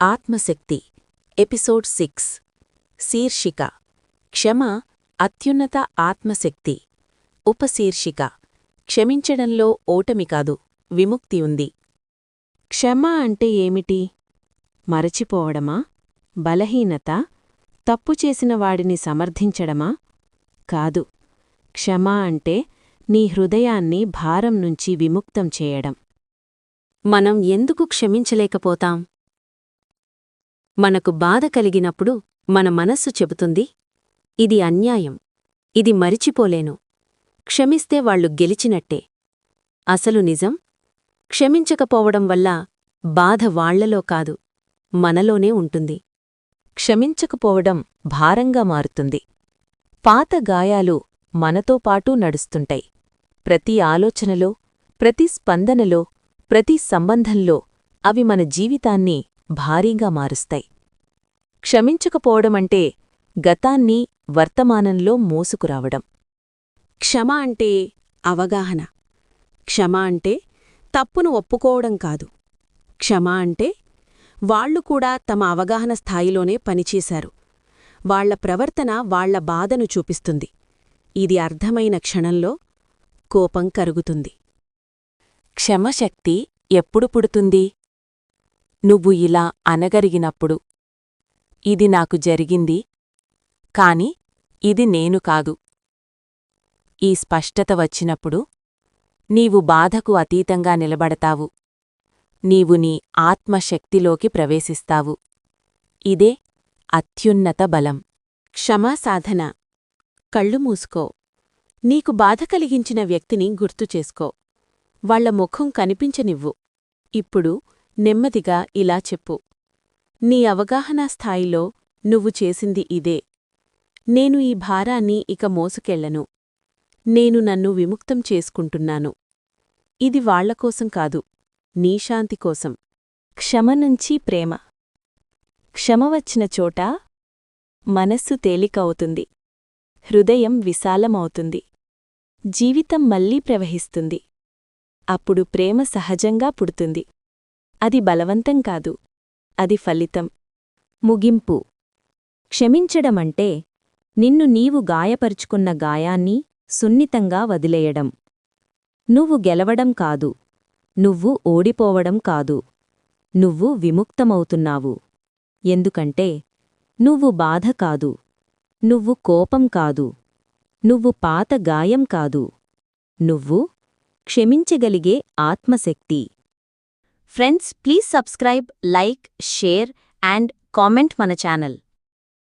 ఆత్మశక్తి ఎపిసోడ్ 6 శీర్షిక క్షమ అత్యున్నత ఆత్మశక్తి ఉపశీర్షిక క్షమించడంలో ఓటమి కాదు విముక్తి ఉంది. క్షమ అంటే ఏమిటి? మరచిపోవడమా? బలహీనత? తప్పు చేసిన వాడిని సమర్థించడమా? కాదు. క్షమ అంటే నీ హృదయాన్ని భారం నుంచి విముక్తం చేయడం. మనం ఎందుకు క్షమించలేకపోతాం? మనకు బాధ కలిగినప్పుడు మన మనస్సు చెబుతుంది, ఇది అన్యాయం, ఇది మరిచిపోలేను, క్షమిస్తే వాళ్లు గెలిచినట్టే. అసలు నిజం, క్షమించకపోవడం వల్ల బాధ వాళ్లలో కాదు, మనలోనే ఉంటుంది. క్షమించకపోవడం భారంగా మారుతుంది. పాత గాయాలు మనతో పాటూ నడుస్తుంటాయి. ప్రతి ఆలోచనలో, ప్రతి స్పందనలో, ప్రతి సంబంధంలో అవి మన జీవితాన్ని భారీగా మారుస్తాయి. క్షమించకపోవడమంటే గతాన్ని వర్తమానంలో మోసుకురావడం. క్షమ అంటే అవగాహన. క్షమ అంటే తప్పును ఒప్పుకోవడం కాదు. క్షమ అంటే వాళ్లు కూడా తమ అవగాహన స్థాయిలోనే పనిచేశారు. వాళ్ల ప్రవర్తన వాళ్ల బాధను చూపిస్తుంది. ఇది అర్థమైన క్షణంలో కోపం కరుగుతుంది. క్షమశక్తి ఎప్పుడు పుడుతుంది? నువ్వు ఇలా అనగరిగినప్పుడు, ఇది నాకు జరిగింది, కాని ఇది నేను కాదు. ఈ స్పష్టత వచ్చినప్పుడు నీవు బాధకు అతీతంగా నిలబడతావు. నీవు నీ ఆత్మశక్తిలోకి ప్రవేశిస్తావు. ఇదే అత్యున్నత బలం. క్షమా సాధన. కళ్ళు మూసుకో. నీకు బాధ కలిగించిన వ్యక్తిని గుర్తుచేసుకో. వాళ్ల ముఖం కనిపించనివ్వు. ఇప్పుడు నెమ్మదిగా ఇలా చెప్పు, నీ అవగాహనా స్థాయిలో నువ్వు చేసింది ఇదే. నేను ఈ భారాన్ని ఇక మోసుకెళ్లను. నేను నన్ను విముక్తం చేసుకుంటున్నాను. ఇది వాళ్లకోసం కాదు, నీ శాంతి కోసం. క్షమ నుంచి ప్రేమ. క్షమ వచ్చిన చోట మనస్సు తేలికవుతుంది. హృదయం విశాలమవుతుంది. జీవితం మళ్లీ ప్రవహిస్తుంది. అప్పుడు ప్రేమ సహజంగా పుడుతుంది. అది బలవంతం కాదు, అది ఫలితం. ముగింపు. క్షమించడమంటే నిన్ను నీవు గాయపరుచుకున్న గాయాన్ని సున్నితంగా వదిలేయడం. నువ్వు గెలవడం కాదు, నువ్వు ఓడిపోవడం కాదు, నువ్వు విముక్తమవుతున్నావు. ఎందుకంటే నువ్వు బాధ కాదు, నువ్వు కోపం కాదు, నువ్వు పాత గాయం కాదు, నువ్వు క్షమించగలిగే ఆత్మశక్తి. Friends, please subscribe, like, share and comment మన ఛానల్.